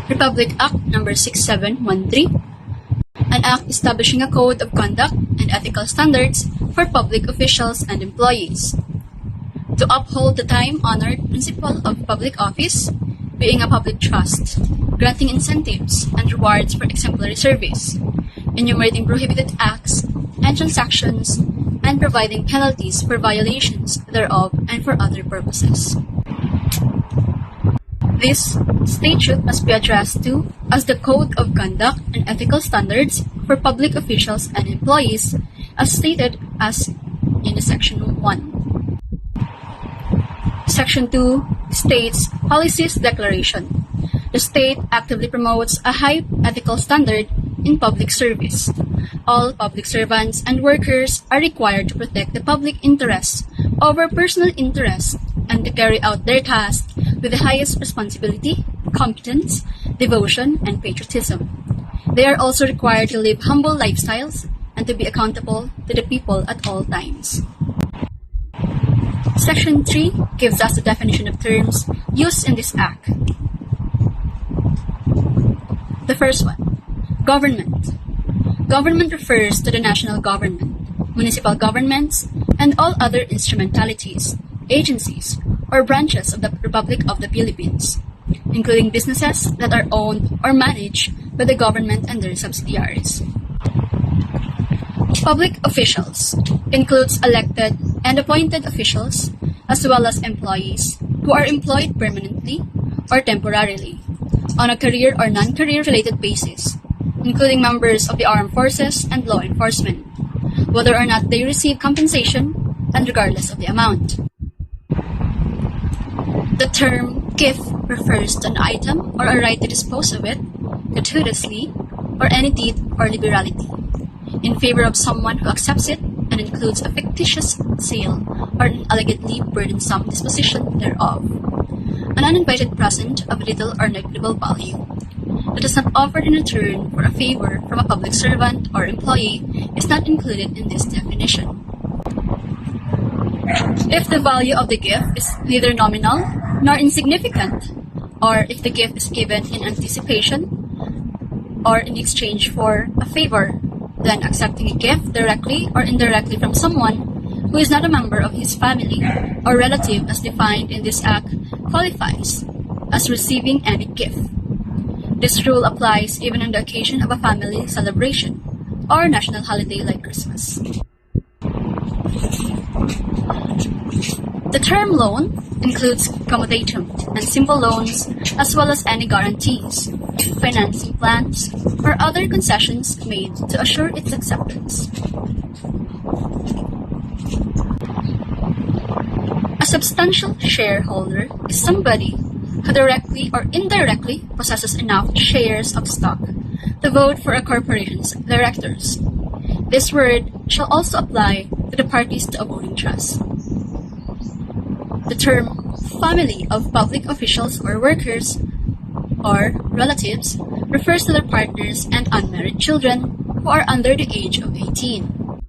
Republic Act No. 6713, an act establishing a code of conduct and ethical standards for public officials and employees. To uphold the time-honored principle of public office, being a public trust, granting incentives and rewards for exemplary service, enumerating prohibited acts and transactions, and providing penalties for violations thereof and for other purposes. This statute must be addressed to as the Code of Conduct and Ethical Standards for Public Officials and Employees, as stated as in Section 1. Section 2 states Policies Declaration. The state actively promotes a high ethical standard in public service. All public servants and workers are required to protect the public interest over personal interests and to carry out their tasks with the highest responsibility, competence, devotion, and patriotism. They are also required to live humble lifestyles and to be accountable to the people at all times. Section 3 gives us the definition of terms used in this Act. The first one, government. Government refers to the national government, municipal governments, and all other instrumentalities, agencies, or branches of the Republic of the Philippines, including businesses that are owned or managed by the government and their subsidiaries. Public officials includes elected and appointed officials, as well as employees who are employed permanently or temporarily on a career or non-career related basis, including members of the armed forces and law enforcement, whether or not they receive compensation and regardless of the amount. The term gift refers to an item or a right to dispose of it gratuitously or any deed or liberality in favor of someone who accepts it and includes a fictitious sale or an allegedly burdensome disposition thereof. An uninvited present of little or negligible value that is not offered in return for a favor from a public servant or employee is not included in this definition. If the value of the gift is neither nominal nor insignificant, or if the gift is given in anticipation or in exchange for a favor, then accepting a gift directly or indirectly from someone who is not a member of his family or relative as defined in this Act qualifies as receiving any gift. This rule applies even on the occasion of a family celebration or national holiday like Christmas. The term loan includes commutatum and simple loans, as well as any guarantees, financing plans, or other concessions made to assure its acceptance. A substantial shareholder is somebody who directly or indirectly possesses enough shares of stock to vote for a corporation's directors. This word shall also apply to the parties to a voting trust. The term family of public officials or workers or relatives refers to their partners and unmarried children who are under the age of 18.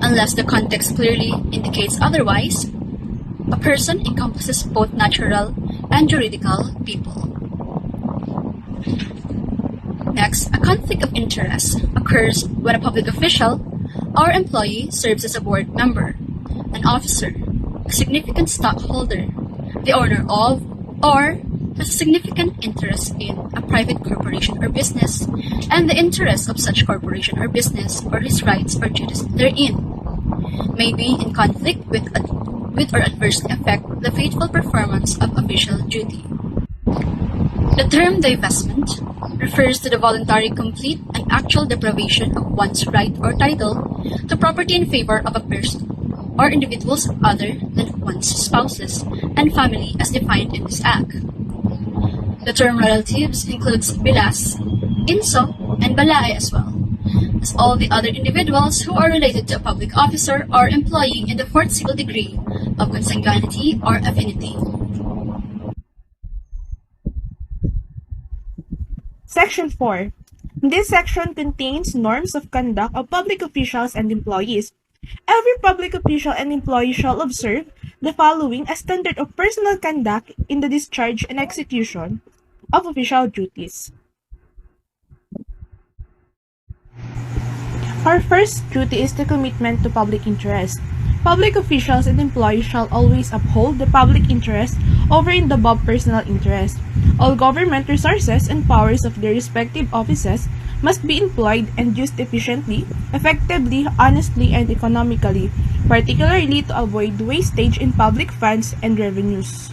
Unless the context clearly indicates otherwise, a person encompasses both natural and juridical people. Next, a conflict of interest occurs when a public official or employee serves as a board member, an officer, a significant stockholder, the owner of, or has a significant interest in a private corporation or business, and the interests of such corporation or business or his rights or duties therein may be in conflict with or adversely affect the faithful performance of official duty. The term divestment refers to the voluntary, complete, and actual deprivation of one's right or title to property in favor of a person or individuals other than one's spouses and family as defined in this Act. The term relatives includes bilas, inso, and balae as well as all the other individuals who are related to a public officer or employee in the fourth civil degree of consanguinity or affinity. Section 4. This section contains norms of conduct of public officials and employees. Every public official and employee shall observe the following as standard of personal conduct in the discharge and execution of official duties. Our first duty is the commitment to public interest. Public officials and employees shall always uphold the public interest over and above personal interest. All government resources and powers of their respective offices must be employed and used efficiently, effectively, honestly, and economically, particularly to avoid wastage in public funds and revenues.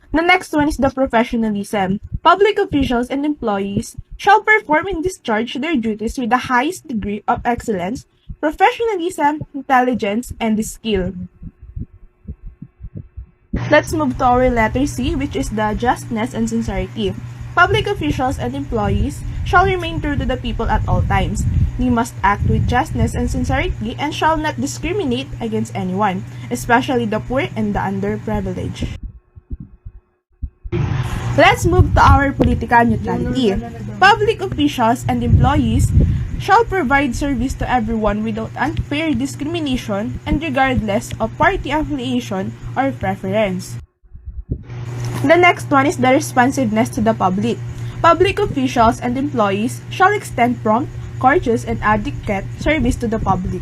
The next one is the professionalism. Public officials and employees shall perform and discharge their duties with the highest degree of excellence, professionalism, intelligence, and skill. Let's move to our letter C, which is the justness and sincerity. Public officials and employees shall remain true to the people at all times. They must act with justness and sincerity and shall not discriminate against anyone, especially the poor and the underprivileged. Let's move to our political neutrality. Public officials and employees shall provide service to everyone without unfair discrimination and regardless of party affiliation or preference. The next one is the responsiveness to the public. Public officials and employees shall extend prompt, courteous, and adequate service to the public.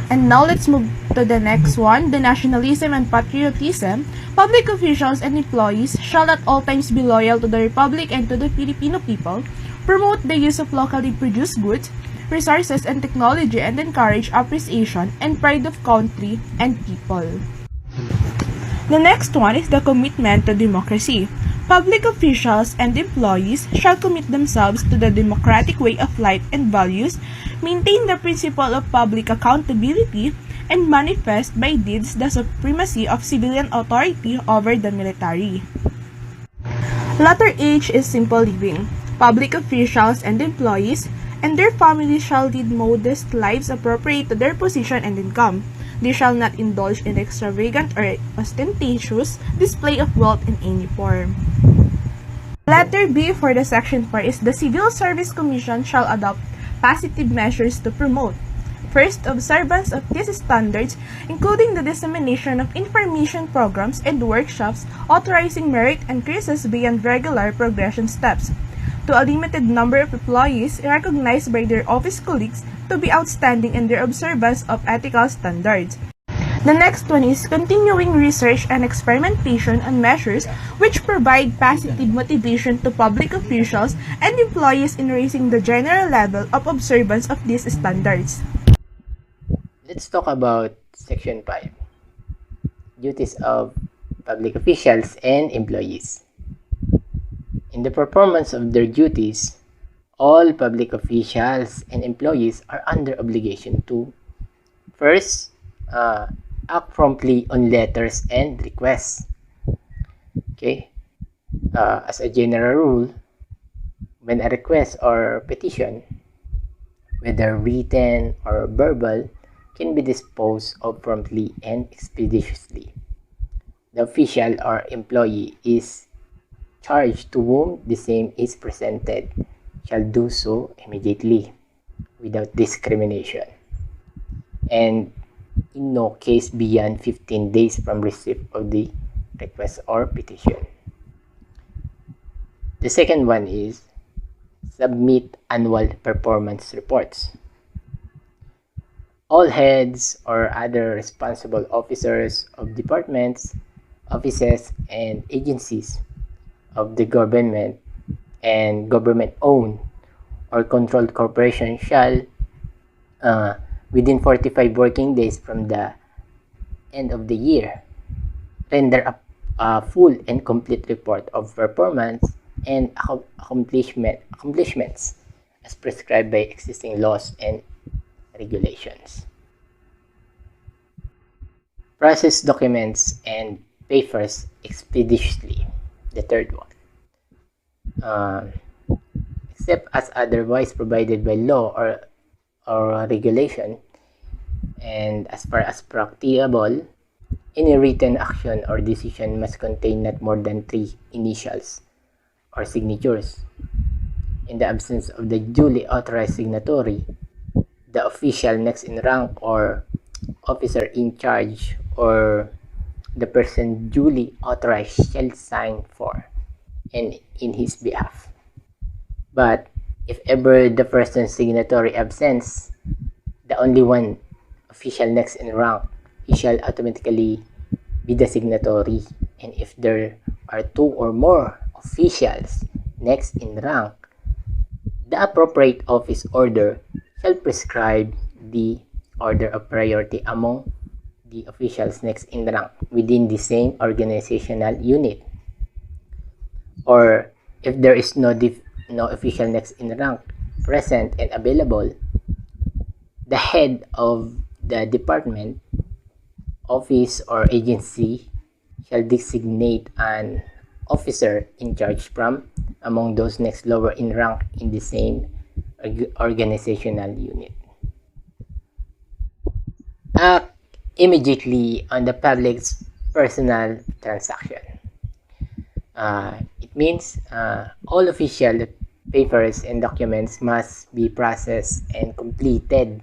And now let's move to the next one, the nationalism and patriotism. Public officials and employees shall at all times be loyal to the Republic and to the Filipino people, promote the use of locally produced goods, resources, and technology, and encourage appreciation and pride of country and people. The next one is the commitment to democracy. Public officials and employees shall commit themselves to the democratic way of life and values, maintain the principle of public accountability, and manifest by deeds the supremacy of civilian authority over the military. Letter H is simple living. Public officials and employees and their families shall lead modest lives appropriate to their position and income. They shall not indulge in extravagant or ostentatious display of wealth in any form. Letter B for the section 4 is the Civil Service Commission shall adopt positive measures to promote first, observance of these standards, including the dissemination of information programs and workshops authorizing merit increases beyond regular progression steps, to a limited number of employees recognized by their office colleagues to be outstanding in their observance of ethical standards. The next one is continuing research and experimentation on measures which provide positive motivation to public officials and employees in raising the general level of observance of these standards. Let's talk about Section 5, Duties of Public Officials and Employees. In the performance of their duties, all public officials and employees are under obligation to, first, act promptly on letters and requests. Okay? As a general rule, when a request or petition, whether written or verbal, can be disposed of promptly and expeditiously. The official or employee is charged to whom the same is presented shall do so immediately, without discrimination, and in no case beyond 15 days from receipt of the request or petition. The second one is submit annual performance reports. All heads or other responsible officers of departments, offices, and agencies of the government and government-owned or controlled corporation shall, within 45 working days from the end of the year, render a full and complete report of performance and accomplishments as prescribed by existing laws and regulations. Process documents and papers expeditiously. The third one. Except as otherwise provided by law or regulation, and as far as practicable, any written action or decision must contain not more than 3 initials or signatures. In the absence of the duly authorized signatory, the official next in rank or officer in charge or the person duly authorized shall sign for and in his behalf. But if ever the person's signatory absents, the only one official next in rank, he shall automatically be the signatory. And if there are two or more officials next in rank, the appropriate office order shall prescribe the order of priority among the officials next in rank within the same organizational unit. Or if there is no official next in rank present and available, the head of the department, office, or agency shall designate an officer in charge from among those next lower in rank in the same organizational unit. Act immediately on the public's personal transaction. It means all official papers and documents must be processed and completed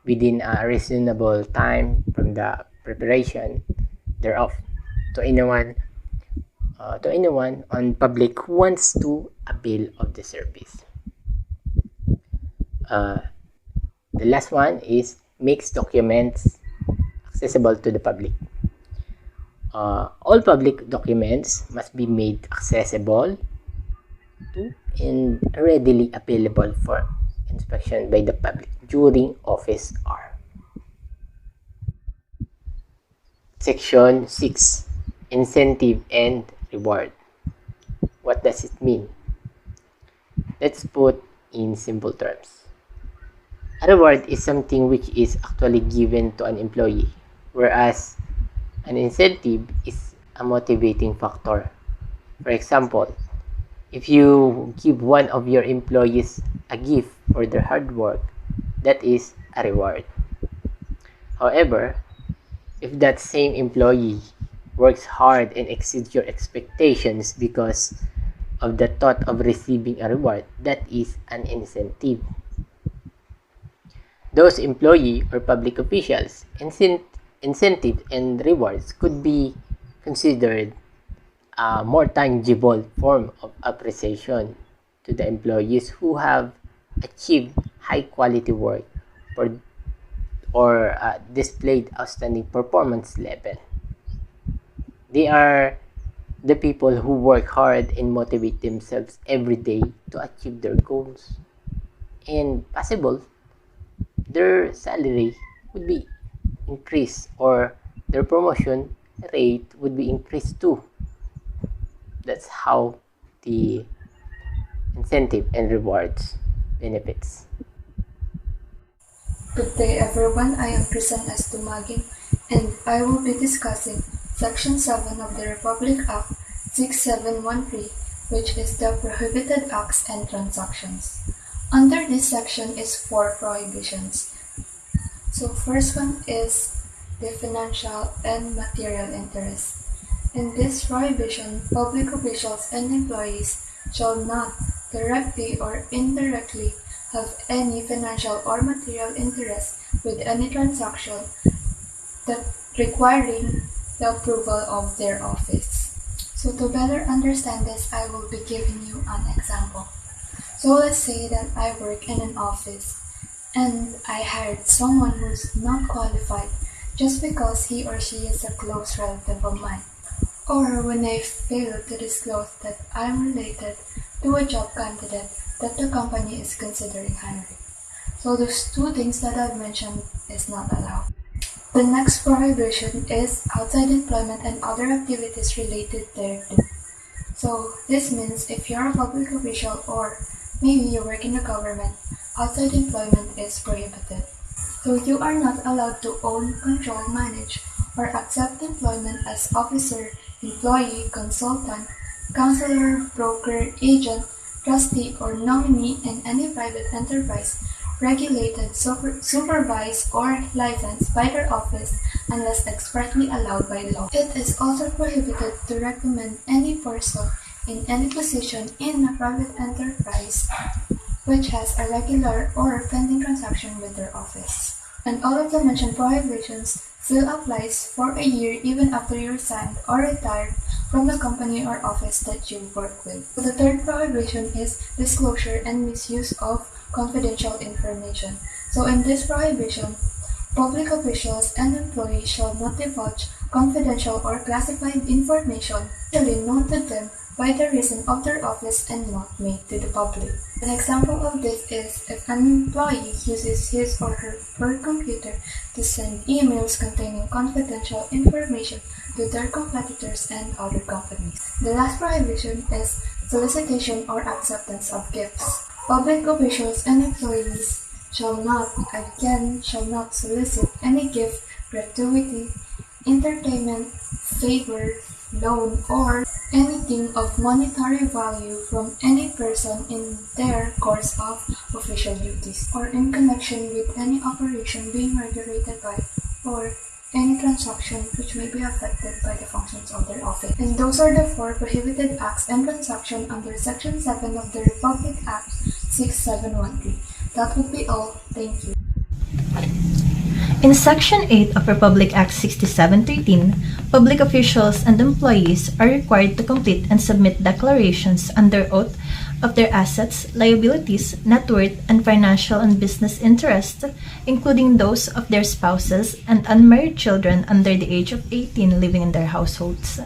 within a reasonable time from the preparation thereof to anyone on public who wants to avail of the service. The last one is makes documents accessible to the public. All public documents must be made accessible to and readily available for inspection by the public during office hour. Section 6. Incentive and reward. What does it mean? Let's put in simple terms. A reward is something which is actually given to an employee, whereas an incentive is a motivating factor. For example, if you give one of your employees a gift for their hard work, that is a reward. However, if that same employee works hard and exceeds your expectations because of the thought of receiving a reward, that is an incentive. Those employee or public officials, incentive and rewards could be considered a more tangible form of appreciation to the employees who have achieved high quality work or displayed outstanding performance level. They are the people who work hard and motivate themselves every day to achieve their goals. And possible, their salary would be increased or their promotion rate would be increased too. That's how the incentive and rewards benefits. Good day everyone, I am Crisan S. Tumagin and I will be discussing Section 7 of the Republic Act 6713, which is the Prohibited Acts and Transactions. Under this section is 4 prohibitions. So first one is the financial and material interest. In this prohibition, public officials and employees shall not directly or indirectly have any financial or material interest with any transaction that requiring the approval of their office. So to better understand this, I will be giving you an example. So let's say that I work in an office and I hired someone who's not qualified just because he or she is a close relative of mine. Or when I fail to disclose that I'm related to a job candidate that the company is considering hiring. So those two things that I've mentioned is not allowed. The next prohibition is outside employment and other activities related thereto. So this means if you're a public official or maybe you work in the government, outside employment is prohibited. So you are not allowed to own, control, manage, or accept employment as officer, employee, consultant, counselor, broker, agent, trustee, or nominee in any private enterprise regulated, supervised, or licensed by their office unless expressly allowed by law. It is also prohibited to recommend any person in any position in a private enterprise which has a regular or pending transaction with their office. And all of the mentioned prohibitions still applies for a year even after you resigned or retired from the company or office that you work with. So the third prohibition is disclosure and misuse of confidential information. So in this prohibition, public officials and employees shall not divulge confidential or classified information usually known to them by the reason of their office and not made to the public. An example of this is if an employee uses his or her work computer to send emails containing confidential information to their competitors and other companies. The last prohibition is solicitation or acceptance of gifts. Public officials and employees shall not solicit any gift, gratuity, entertainment, favor, loan, or anything of monetary value from any person in their course of official duties, or in connection with any operation being regulated by, or any transaction which may be affected by the functions of their office. And those are the 4 prohibited acts and transactions under Section 7 of the Republic Act 6713. That would be all. Thank you. In Section 8 of Republic Act 6713, public officials and employees are required to complete and submit declarations under oath of their assets, liabilities, net worth, and financial and business interests, including those of their spouses and unmarried children under the age of 18 living in their households.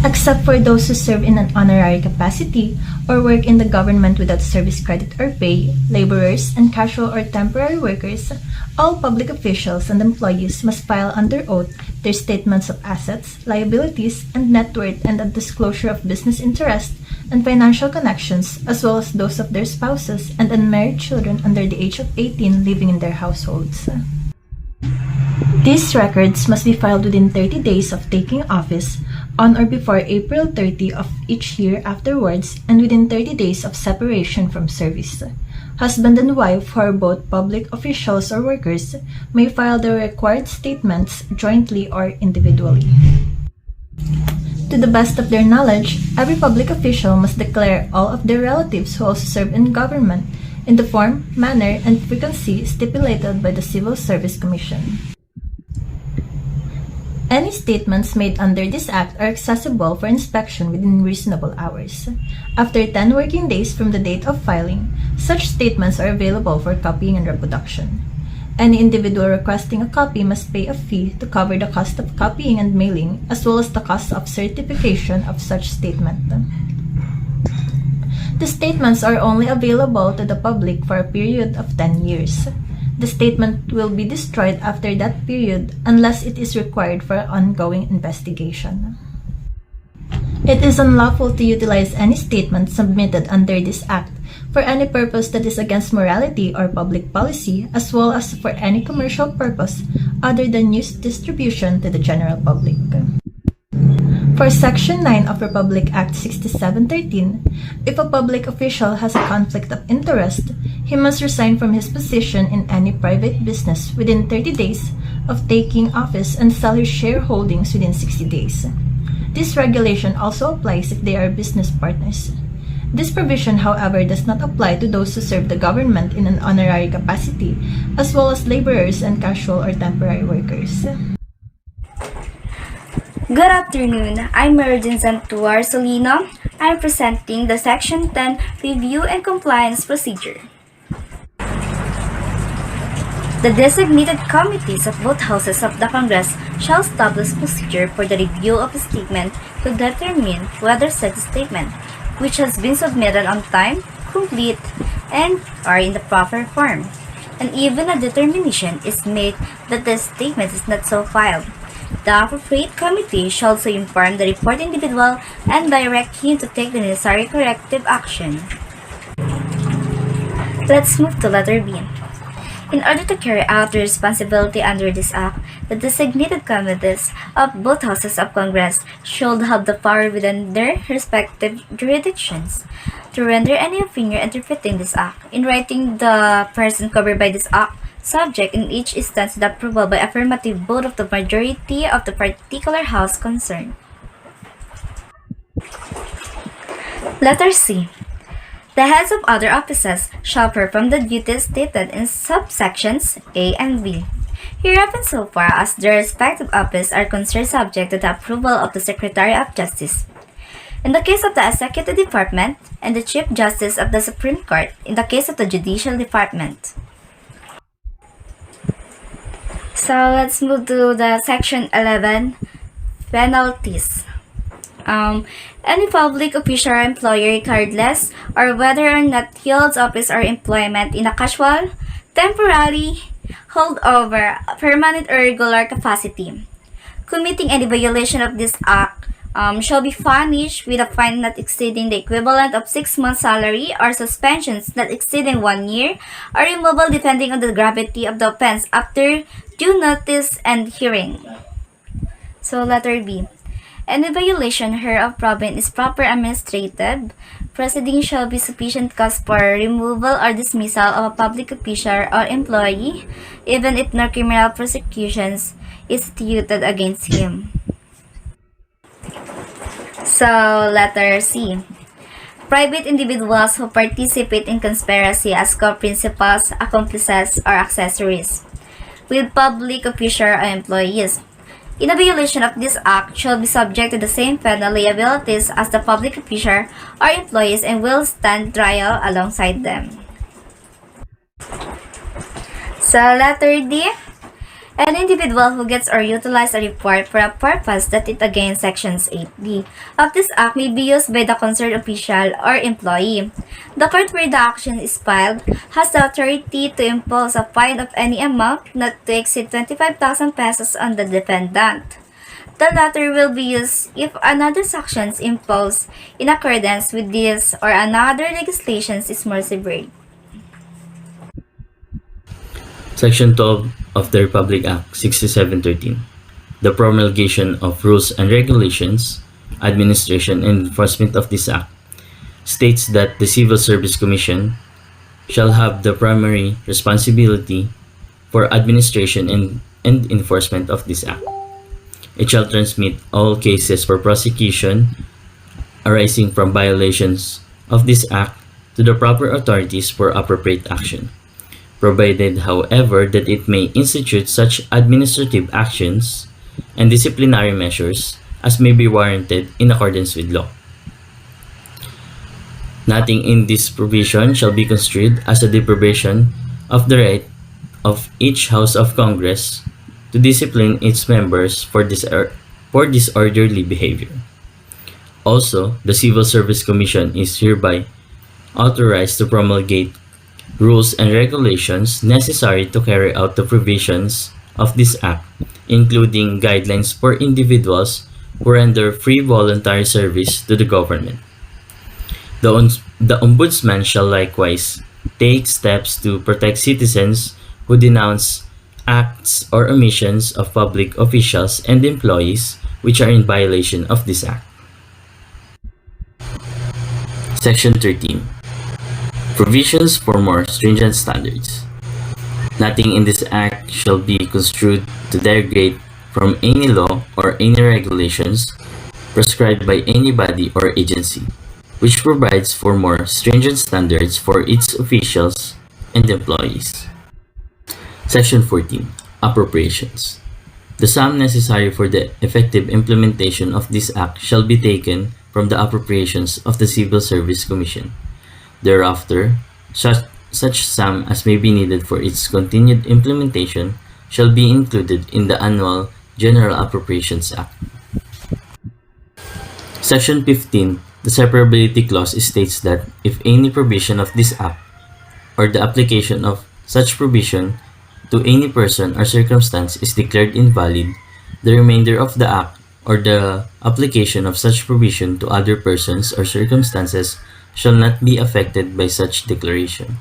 Except for those who serve in an honorary capacity or work in the government without service credit or pay, laborers, and casual or temporary workers, all public officials and employees must file under oath their statements of assets, liabilities, and net worth and a disclosure of business interest and financial connections, as well as those of their spouses and unmarried children under the age of 18 living in their households. These records must be filed within 30 days of taking office, on or before April 30 of each year afterwards, and within 30 days of separation from service. Husband and wife who are both public officials or workers may file the required statements jointly or individually. To the best of their knowledge, every public official must declare all of their relatives who also serve in government in the form, manner, and frequency stipulated by the Civil Service Commission. Any statements made under this Act are accessible for inspection within reasonable hours. After 10 working days from the date of filing, such statements are available for copying and reproduction. Any individual requesting a copy must pay a fee to cover the cost of copying and mailing, as well as the cost of certification of such statement. The statements are only available to the public for a period of 10 years. The statement will be destroyed after that period unless it is required for ongoing investigation. It is unlawful to utilize any statement submitted under this Act for any purpose that is against morality or public policy, as well as for any commercial purpose other than news distribution to the general public. For Section 9 of Republic Act 6713, if a public official has a conflict of interest, he must resign from his position in any private business within 30 days of taking office and sell his shareholdings within 60 days. This regulation also applies if they are business partners. This provision, however, does not apply to those who serve the government in an honorary capacity, as well as laborers and casual or temporary workers. Good afternoon. I'm Meridin Santuar Solino. I'm presenting the Section 10 Review and Compliance Procedure. The designated committees of both houses of the Congress shall establish procedure for the review of a statement to determine whether such statement, which has been submitted on time, complete, and are in the proper form, and even a determination is made that the statement is not so filed. The appropriate committee shall also inform the report individual and direct him to take the necessary corrective action. Let's move to letter B. In order to carry out the responsibility under this Act, the designated committees of both houses of Congress should have the power within their respective jurisdictions to render any opinion interpreting this Act. In writing, the person covered by this Act subject in each instance to the approval by affirmative vote of the majority of the particular house concerned. Letter C. The heads of other offices shall perform the duties stated in subsections A and B, hereof so far as their respective office are concerned subject to the approval of the Secretary of Justice. In the case of the Executive Department and the Chief Justice of the Supreme Court in the case of the Judicial Department. So let's move to the section 11, penalties. Any public official or employee, regardless or whether or not he holds office or employment in a casual, temporary, holdover, permanent or regular capacity, committing any violation of this act shall be punished with a fine not exceeding the equivalent of 6 months' salary or suspensions not exceeding 1 year or removal depending on the gravity of the offense after due notice and hearing. So letter B. Any violation hereof proven is proper administrative proceeding shall be sufficient cause for removal or dismissal of a public official or employee even if no criminal prosecutions is instituted against him. So, letter C. Private individuals who participate in conspiracy as co-principals, accomplices, or accessories with public official or employees in a violation of this act shall be subject to the same penal liabilities as the public official or employees and will stand trial alongside them. So, letter D. An individual who gets or utilizes a report for a purpose that it against sections 8b of this act may be used by the concerned official or employee. The court where the action is filed has the authority to impose a fine of any amount not to exceed 25,000 pesos on the defendant. The latter will be used if another sanction imposed in accordance with this or another legislation is more severe. Section 12 of the Republic Act 6713, the promulgation of rules and regulations, administration and enforcement of this act, states that the Civil Service Commission shall have the primary responsibility for administration and enforcement of this act. It shall transmit all cases for prosecution arising from violations of this act to the proper authorities for appropriate action, provided, however, that it may institute such administrative actions and disciplinary measures as may be warranted in accordance with law. Nothing in this provision shall be construed as a deprivation of the right of each House of Congress to discipline its members for disorderly behavior. Also, the Civil Service Commission is hereby authorized to promulgate rules and regulations necessary to carry out the provisions of this act, including guidelines for individuals who render free voluntary service to the government. The Ombudsman shall likewise take steps to protect citizens who denounce acts or omissions of public officials and employees which are in violation of this act. Section 13. Provisions for more stringent standards. Nothing in this act shall be construed to derogate from any law or any regulations prescribed by any body or agency, which provides for more stringent standards for its officials and employees. Section 14. Appropriations. The sum necessary for the effective implementation of this act shall be taken from the appropriations of the Civil Service Commission. Thereafter, such sum as may be needed for its continued implementation shall be included in the annual General Appropriations Act. Section 15. The separability clause states that if any provision of this act or the application of such provision to any person or circumstance is declared invalid, the remainder of the act or the application of such provision to other persons or circumstances shall not be affected by such declaration.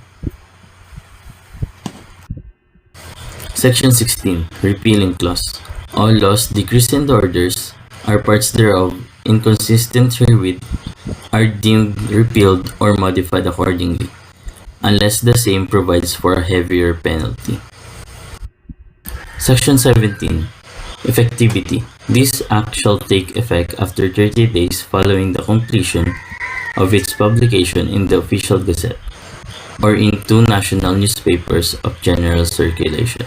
Section 16. Repealing clause. All laws, decrees, and orders, or parts thereof, inconsistent herewith, are deemed repealed or modified accordingly, unless the same provides for a heavier penalty. Section 17. Effectivity. This act shall take effect after 30 days following the completion of its publication in the official gazette or in two national newspapers of general circulation.